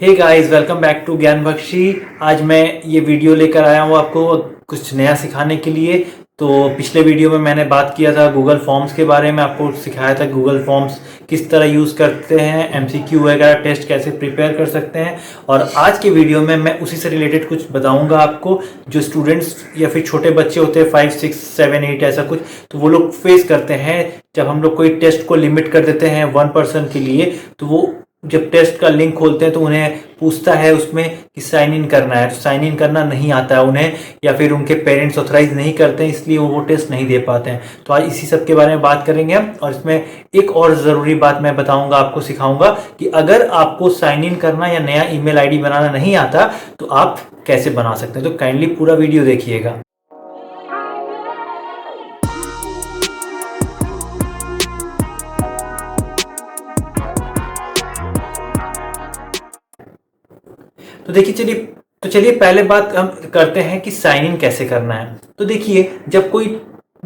Hey guys, welcome back to Gyan Bakshi. आज मैं ये वीडियो लेकर आया हूँ आपको कुछ नया सिखाने के लिए। तो पिछले वीडियो में मैंने बात किया था गूगल फॉर्म्स के बारे में, आपको सिखाया था गूगल फॉर्म्स किस तरह यूज़ करते हैं, एमसीक्यू वगैरह टेस्ट कैसे प्रिपेयर कर सकते हैं। और आज के वीडियो में मैं उसी से रिलेटेड कुछ बताऊंगा आपको, जो स्टूडेंट्स या फिर छोटे बच्चे होते हैं 5, 6, 7, 8 ऐसा कुछ, तो वो लोग फेस करते हैं जब हम लोग कोई टेस्ट को लिमिट कर देते हैं 1 पर्सन के लिए। तो वो जब टेस्ट का लिंक खोलते हैं तो उन्हें पूछता है उसमें कि साइन इन करना है, तो साइन इन करना नहीं आता है उन्हें, या फिर उनके पेरेंट्स ऑथराइज नहीं करते हैं, इसलिए वो टेस्ट नहीं दे पाते हैं। तो आज इसी सब के बारे में बात करेंगे हम। और इसमें एक और ज़रूरी बात मैं बताऊंगा, आपको सिखाऊंगा कि अगर आपको साइन इन करना या नया ईमेल आईडी बनाना नहीं आता तो आप कैसे बना सकते हैं। तो काइंडली पूरा वीडियो देखिएगा। तो चलिए पहले बात हम करते हैं कि साइन इन कैसे करना है। तो देखिए, जब कोई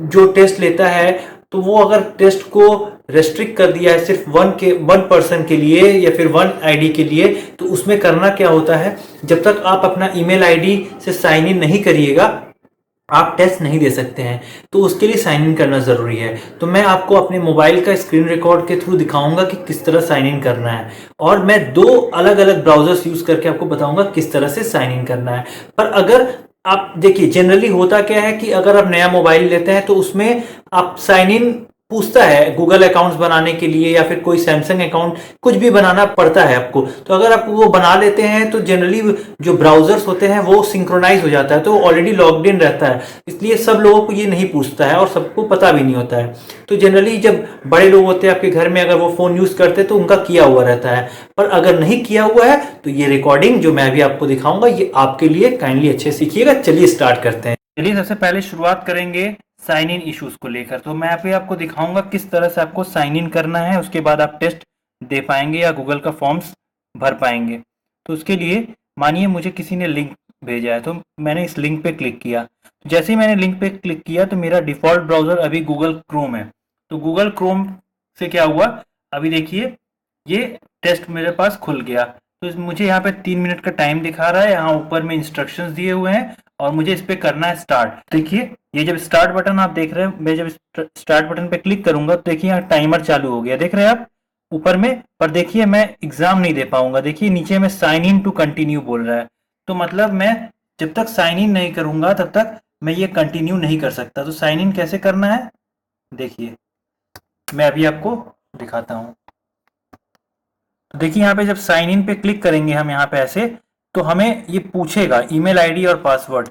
जो टेस्ट लेता है तो वो अगर टेस्ट को रेस्ट्रिक्ट कर दिया है सिर्फ 1 पर्सन के लिए या फिर 1 आईडी के लिए, तो उसमें करना क्या होता है, जब तक आप अपना ईमेल आईडी से साइन इन नहीं करिएगा आप टेस्ट नहीं दे सकते हैं। तो उसके लिए साइन इन करना ज़रूरी है। तो मैं आपको अपने मोबाइल का स्क्रीन रिकॉर्ड के थ्रू दिखाऊंगा कि किस तरह साइन इन करना है, और मैं 2 अलग अलग ब्राउजर्स यूज़ करके आपको बताऊंगा किस तरह से साइन इन करना है। पर अगर आप देखिए, जनरली होता क्या है कि अगर आप नया मोबाइल लेते हैं तो उसमें आप साइन इन पूछता है गूगल अकाउंट्स बनाने के लिए, या फिर कोई सैमसंग अकाउंट कुछ भी बनाना पड़ता है आपको। तो अगर आप वो बना लेते हैं तो जनरली जो ब्राउजर्स होते हैं वो सिंक्रोनाइज हो जाता है, तो ऑलरेडी लॉग्ड इन रहता है, इसलिए सब लोगों को ये नहीं पूछता है और सबको पता भी नहीं होता है। तो जनरली जब बड़े लोग होते हैं आपके घर में, अगर वो फ़ोन यूज़ करते हैं तो उनका किया हुआ रहता है। पर अगर नहीं किया हुआ है तो ये रिकॉर्डिंग जो मैं अभी आपको दिखाऊंगा ये आपके लिए, काइंडली अच्छे सीखिएगा। चलिए स्टार्ट करते हैं। चलिए सबसे पहले शुरुआत करेंगे साइन इन इश्यूज को लेकर। तो मैं यहाँ पे आपको दिखाऊंगा किस तरह से आपको साइन इन करना है, उसके बाद आप टेस्ट दे पाएंगे या गूगल का फॉर्म्स भर पाएंगे। तो उसके लिए मानिए मुझे किसी ने लिंक भेजा है, तो मैंने इस लिंक पे क्लिक किया। जैसे ही मैंने लिंक पे क्लिक किया तो मेरा डिफ़ॉल्ट ब्राउज़र अभी गूगल क्रोम है। तो गूगल क्रोम से क्या हुआ, अभी देखिए ये टेस्ट मेरे पास खुल गया। तो मुझे यहाँ पे 3 मिनट का टाइम दिखा रहा है, यहाँ ऊपर में इंस्ट्रक्शंस दिए हुए हैं और मुझे इस पे करना है स्टार्ट। देखिए ये जब स्टार्ट बटन आप देख रहे हैं, मैं जब स्टार्ट बटन पे क्लिक करूंगा तो देखिए यहाँ टाइमर चालू हो गया, देख रहे हैं आप ऊपर में। पर देखिए मैं एग्जाम नहीं दे पाऊंगा, देखिए नीचे में साइन इन टू कंटिन्यू बोल रहा है। तो मतलब मैं जब तक साइन इन नहीं करूंगा तब तक मैं ये कंटिन्यू नहीं कर सकता। तो साइन इन कैसे करना है देखिए, मैं अभी आपको दिखाता हूँ। तो देखिए यहाँ पे जब साइन इन पे क्लिक करेंगे हम यहाँ पे ऐसे, तो हमें ये पूछेगा ईमेल आईडी और पासवर्ड।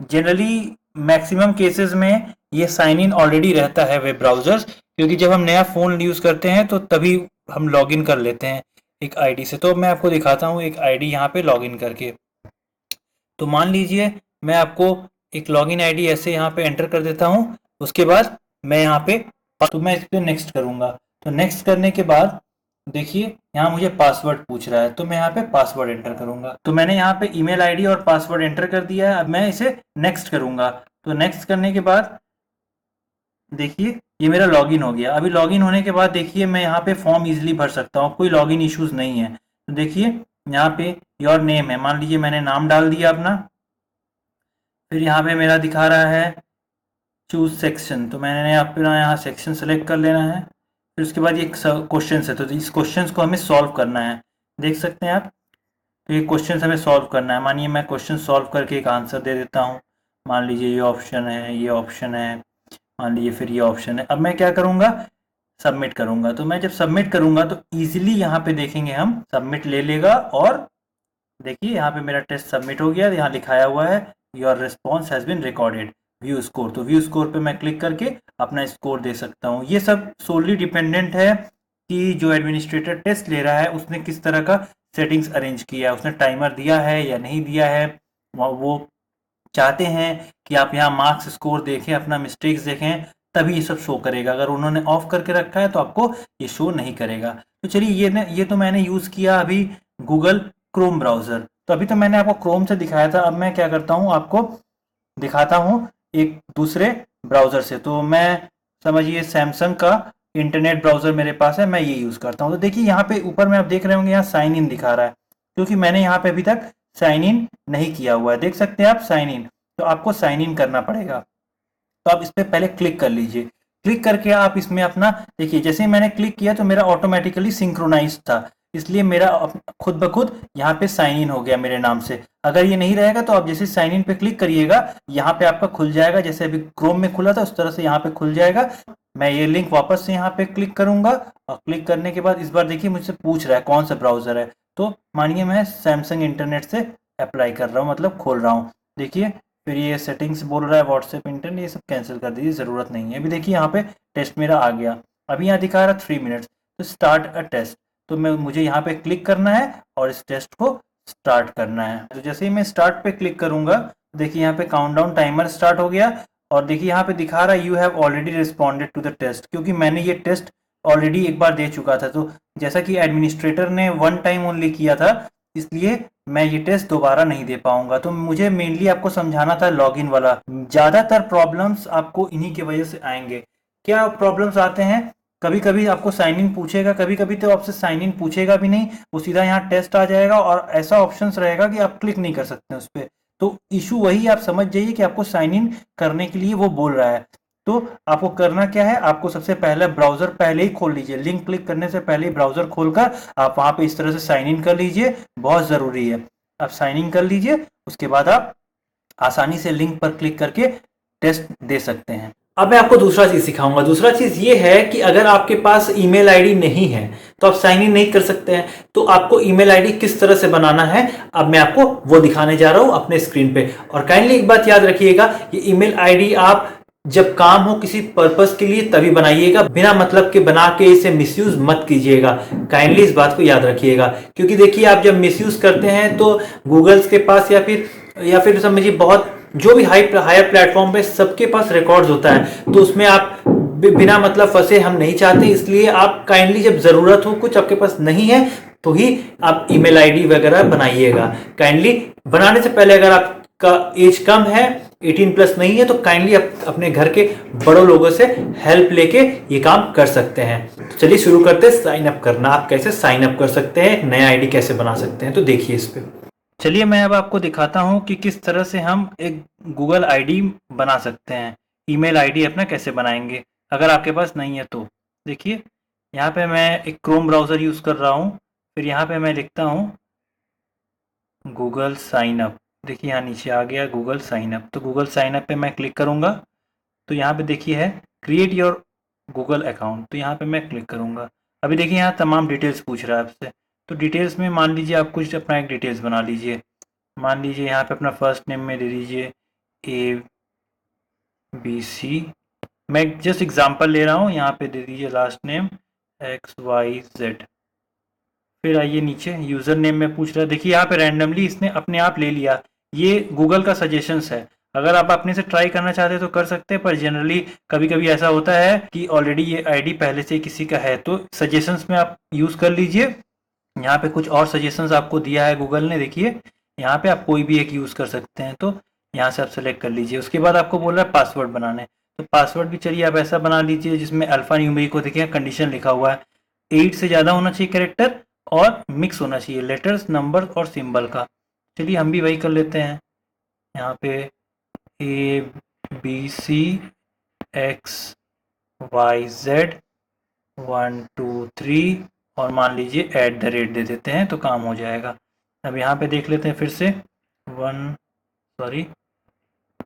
जनरली मैक्सिमम केसेस में ये साइन इन ऑलरेडी रहता है वेब ब्राउजर्स, क्योंकि जब हम नया फ़ोन यूज़ करते हैं तो तभी हम लॉगिन कर लेते हैं एक आईडी से। तो मैं आपको दिखाता हूँ एक आईडी यहाँ पे लॉगिन करके। तो मान लीजिए मैं आपको एक लॉगिन आईडी ऐसे यहाँ पे एंटर कर देता हूँ। उसके बाद मैं यहाँ पे, तो मैं इस पर नेक्स्ट करूँगा। तो नेक्स्ट करने के बाद देखिए यहाँ मुझे पासवर्ड पूछ रहा है, तो मैं यहाँ पे पासवर्ड एंटर करूंगा। तो मैंने यहाँ पे ईमेल आईडी और पासवर्ड एंटर कर दिया है। अब मैं इसे नेक्स्ट करूंगा। तो नेक्स्ट करने के बाद देखिए ये मेरा लॉगिन हो गया। अभी लॉगिन होने के बाद देखिए मैं यहाँ पे फॉर्म इजीली भर सकता हूँ, कोई लॉगिन इश्यूज नहीं है। तो देखिए यहाँ पे योर नेम है, मान लीजिए मैंने नाम डाल दिया अपना। फिर यहाँ पे मेरा दिखा रहा है चूज सेक्शन, तो मैंने अपना यहाँ सेक्शन सेलेक्ट कर लेना है। फिर उसके बाद ये क्वेश्चन है, तो इस क्वेश्चन को हमें सॉल्व करना है, देख सकते हैं आप। तो ये क्वेश्चन हमें सॉल्व करना है। मानिए मैं क्वेश्चन सॉल्व करके एक आंसर दे देता हूँ। मान लीजिए ये ऑप्शन है, ये ऑप्शन है, मान लीजिए फिर ये ऑप्शन है। अब मैं क्या करूँगा, सबमिट करूँगा। तो मैं जब सबमिट करूँगा तो ईजिली यहाँ पे देखेंगे हम सबमिट ले लेगा, और देखिए यहाँ पे मेरा टेस्ट सबमिट हो गया। यहाँ लिखाया हुआ है your response has been recorded, view score. तो व्यू स्कोर पे मैं क्लिक करके अपना स्कोर दे सकता हूँ। ये सब सोली डिपेंडेंट है कि जो एडमिनिस्ट्रेटर टेस्ट ले रहा है उसने किस तरह का सेटिंग्स अरेंज किया है, उसने टाइमर दिया है या नहीं दिया है। वो चाहते हैं कि आप यहाँ मार्क्स स्कोर देखें, अपना मिस्टेक्स देखें, तभी ये सब शो करेगा। अगर उन्होंने ऑफ करके रखा है तो आपको ये शो नहीं करेगा। तो चलिए ये तो मैंने यूज़ किया अभी गूगल क्रोम ब्राउज़र। तो अभी तो मैंने आपको क्रोम से दिखाया था, अब मैं क्या करता हूँ आपको दिखाता हूँ एक दूसरे ब्राउज़र से। तो मैं समझिए सैमसंग का इंटरनेट ब्राउज़र मेरे पास है, मैं ये यूज़ करता हूँ। तो देखिए यहाँ पे ऊपर में आप देख रहे होंगे यहाँ साइन इन दिखा रहा है। क्योंकि मैंने यहाँ पे अभी तक साइन इन नहीं किया हुआ है। देख सकते हैं आप साइन इन, तो आपको साइन इन करना पड़ेगा। तो आप इस पर पहले क्लिक कर लीजिए। क्लिक करके आप इसमें अपना देखिए, जैसे ही मैंने क्लिक किया तो मेरा ऑटोमेटिकली सिंक्रोनाइज था, इसलिए मेरा खुद ब खुद यहाँ पे साइन इन हो गया मेरे नाम से। अगर ये नहीं रहेगा तो आप जैसे साइन इन पे क्लिक करिएगा, यहाँ पे आपका खुल जाएगा, जैसे अभी क्रोम में खुला था उस तरह से यहाँ पे खुल जाएगा। मैं ये लिंक वापस से यहाँ पे क्लिक करूंगा, और क्लिक करने के बाद इस बार देखिए मुझसे पूछ रहा है कौन सा ब्राउजर है, तो मानिए मैं सैमसंग इंटरनेट से अप्लाई कर रहा हूँ, मतलब खोल रहा हूँ। देखिए फिर ये सेटिंग्स बोल रहा है, व्हाट्सएप इंटरनेट, ये सब कैंसिल कर दीजिए, ज़रूरत नहीं है। अभी देखिए यहाँ पे टेस्ट मेरा आ गया, अभी यहाँ दिखा रहा 3 मिनट्स, तो स्टार्ट अ टेस्ट। तो मुझे यहाँ पे क्लिक करना है और इस टेस्ट को स्टार्ट करना है। तो जैसे ही मैं स्टार्ट पे क्लिक करूंगा, देखिए यहाँ पे काउंटडाउन टाइमर स्टार्ट हो गया, और देखिए यहाँ पे दिखा रहा है you have already responded to the test, क्योंकि मैंने ये टेस्ट ऑलरेडी एक बार दे चुका था। तो जैसा कि एडमिनिस्ट्रेटर ने 1 टाइम ओनली किया था, इसलिए मैं ये टेस्ट दोबारा नहीं दे पाऊंगा। तो मुझे मेनली आपको समझाना था लॉगिन वाला। ज़्यादातर प्रॉब्लम्स आपको इन्हीं की वजह से आएंगे। क्या प्रॉब्लम्स आते हैं, कभी कभी आपको साइन इन पूछेगा, कभी कभी तो आपसे साइन इन पूछेगा भी नहीं, वो सीधा यहाँ टेस्ट आ जाएगा और ऐसा ऑप्शंस रहेगा कि आप क्लिक नहीं कर सकते उस पर। तो इशू वही आप समझ जाइए कि आपको साइन इन करने के लिए वो बोल रहा है। तो आपको करना क्या है, आपको सबसे पहले ब्राउजर पहले ही खोल लीजिए, लिंक क्लिक करने से पहले ही ब्राउजर खोलकर आप वहां पे इस तरह से साइन इन कर लीजिए, बहुत ज़रूरी है। आप साइन इन कर लीजिए, उसके बाद आप आसानी से लिंक पर क्लिक करके टेस्ट दे सकते हैं। अब मैं आपको दूसरा चीज सिखाऊंगा। दूसरा चीज ये है कि अगर आपके पास ईमेल आईडी नहीं है तो आप साइन इन नहीं कर सकते हैं। तो आपको ईमेल आईडी किस तरह से बनाना है, अब मैं आपको वो दिखाने जा रहा हूं अपने स्क्रीन पे। और काइंडली एक बात याद रखिएगा, ये ईमेल आईडी आप जब काम हो किसी पर्पस के लिए तभी बनाइएगा, बिना मतलब के बना के इसे मिसयूज मत कीजिएगा। काइंडली इस बात को याद रखिएगा, क्योंकि देखिए आप जब मिसयूज करते हैं तो गूगल्स के पास या फिर समझिए बहुत जो भी हायर प्लेटफॉर्म पे सबके पास रिकॉर्ड्स होता है, तो उसमें आप बिना मतलब फंसे हम नहीं चाहते। इसलिए आप काइंडली जब जरूरत हो, कुछ आपके पास नहीं है, तो ही आप ईमेल आईडी वगैरह बनाइएगा। काइंडली बनाने से पहले अगर आपका एज कम है, 18 प्लस नहीं है, तो काइंडली अपने घर के बड़ों लोगों से हेल्प लेके ये काम कर सकते हैं। तो चलिए शुरू करते हैं साइन अप करना। आप कैसे साइन अप कर सकते हैं, एक नया आईडी कैसे बना सकते हैं, तो देखिए इस पे। चलिए मैं अब आपको दिखाता हूं कि किस तरह से हम एक गूगल आईडी बना सकते हैं। ईमेल आईडी अपना कैसे बनाएंगे अगर आपके पास नहीं है तो। देखिए यहाँ पे मैं एक क्रोम ब्राउज़र यूज़ कर रहा हूँ, फिर यहाँ पे मैं लिखता हूँ गूगल साइन अप। देखिए यहाँ नीचे आ गया गूगल साइन अप। तो गूगल साइन अप पे मैं क्लिक करूँगा, तो यहाँ पे देखिए है क्रिएट योर गूगल अकाउंट, तो यहाँ पे मैं क्लिक करूँगा। अभी देखिए यहाँ तमाम डिटेल्स पूछ रहा है आपसे, तो डिटेल्स में मान लीजिए आप कुछ अपना एक डिटेल्स बना लीजिए। मान लीजिए यहाँ पे अपना फर्स्ट नेम में दे दीजिए ABC, मैं जस्ट एग्जांपल ले रहा हूँ, यहाँ पे दे दीजिए लास्ट नेम XYZ। फिर आइए नीचे यूज़र नेम में पूछ रहा है, देखिए यहाँ पे रैंडमली इसने अपने आप ले लिया। ये गूगल का सजेशंस है, अगर आप अपने से ट्राई करना चाहते हैं तो कर सकते हैं, पर जनरली कभी कभी ऐसा होता है कि ऑलरेडी ये आईडी पहले से किसी का है, तो सजेशंस में आप यूज़ कर लीजिए। यहाँ पे कुछ और सजेशंस आपको दिया है गूगल ने, देखिए यहाँ पे आप कोई भी एक यूज़ कर सकते हैं, तो यहाँ से आप सेलेक्ट कर लीजिए। उसके बाद आपको बोल रहा है पासवर्ड बनाने, तो पासवर्ड भी चलिए आप ऐसा बना लीजिए जिसमें अल्फा न्यूमेरिक को देखिए कंडीशन लिखा हुआ है, 8 से ज़्यादा होना चाहिए कैरेक्टर और मिक्स होना चाहिए लेटर्स, नंबर और सिंबल का। चलिए हम भी वही कर लेते हैं, यहाँ पे ABCXYZ 1 2 3 और मान लीजिए @ दे देते हैं तो काम हो जाएगा। अब यहाँ पे देख लेते हैं फिर से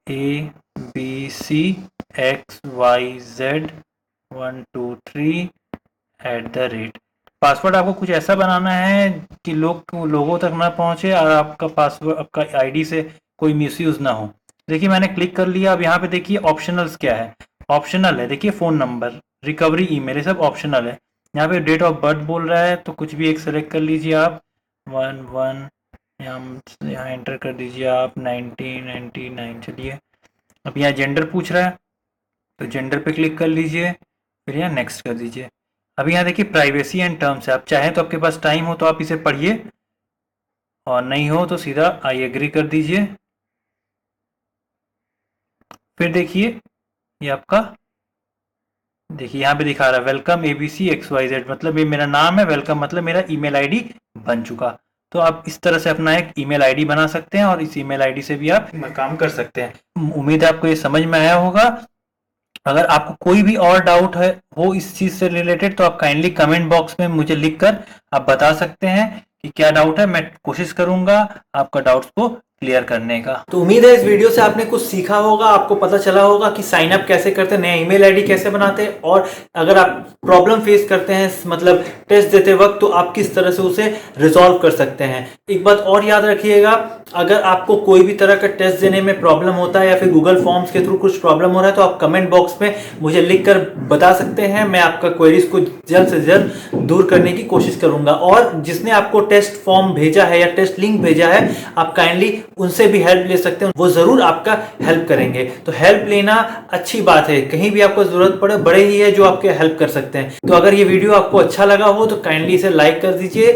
ABCXYZ 1 2 3 @ पासवर्ड आपको कुछ ऐसा बनाना है कि लोगों तक ना पहुंचे और आपका पासवर्ड, आपका आईडी से कोई मिसयूज ना हो। देखिए मैंने क्लिक कर लिया। अब यहाँ पे देखिए ऑप्शनल्स क्या है, ऑप्शनल है, देखिए फ़ोन नंबर, रिकवरी ईमेल, ये सब ऑप्शनल है। यहाँ पे डेट ऑफ बर्थ बोल रहा है, तो कुछ भी एक सेलेक्ट कर लीजिए आप, 1 यहाँ एंटर कर दीजिए आप 1999। चलिए अब यहाँ जेंडर पूछ रहा है, तो जेंडर पे क्लिक कर लीजिए, फिर यहाँ नेक्स्ट कर दीजिए। अभी यहाँ देखिए प्राइवेसी एंड टर्म्स है, आप चाहें तो आपके पास टाइम हो तो आप इसे पढ़िए, और नहीं हो तो सीधा आई एग्री कर दीजिए। फिर देखिए ये आपका, देखिए यहाँ पे दिखा रहा है वेलकम ABC XYZ, मतलब ये मेरा नाम है, वेलकम मतलब मेरा ईमेल आईडी बन चुका। तो आप इस तरह से अपना एक ईमेल आईडी बना सकते हैं और इस ईमेल आईडी से भी आप काम कर सकते हैं। उम्मीद है आपको ये समझ में आया होगा। अगर आपको कोई भी और डाउट है हो इस चीज से रिलेटेड तो आप काइंडली कमेंट बॉक्स में मुझे लिखकर आप बता सकते हैं कि क्या डाउट है। मैं कोशिश करूंगा आपका डाउट्स को क्लियर करने का। तो उम्मीद है इस वीडियो से आपने कुछ सीखा होगा, आपको पता चला होगा कि साइन अप कैसे करते हैं, नया ईमेल आईडी कैसे बनाते हैं, और अगर आप प्रॉब्लम फेस करते हैं मतलब टेस्ट देते वक्त तो आप किस तरह से उसे रिजॉल्व कर सकते हैं। एक बात और याद रखिएगा, अगर आपको कोई भी तरह का टेस्ट देने में प्रॉब्लम होता है या फिर गूगल फॉर्म्स के थ्रू कुछ प्रॉब्लम हो रहा है तो आप कमेंट बॉक्स में मुझे लिखकर बता सकते हैं। मैं आपका क्वेरीज को जल्द से जल्द दूर करने की कोशिश करूंगा। और जिसने आपको टेस्ट फॉर्म भेजा है या टेस्ट लिंक भेजा है, आप काइंडली उनसे भी हेल्प ले सकते हैं, वो जरूर आपका हेल्प करेंगे। तो हेल्प लेना अच्छी बात है, कहीं भी आपको जरूरत पड़े बड़े ही है जो आपके हेल्प कर सकते हैं। तो अगर ये वीडियो आपको अच्छा लगा हो तो काइंडली इसे लाइक कर दीजिए,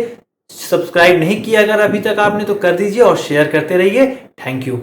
सब्सक्राइब नहीं किया अगर अभी तक आपने तो कर दीजिए और शेयर करते रहिए। Thank you.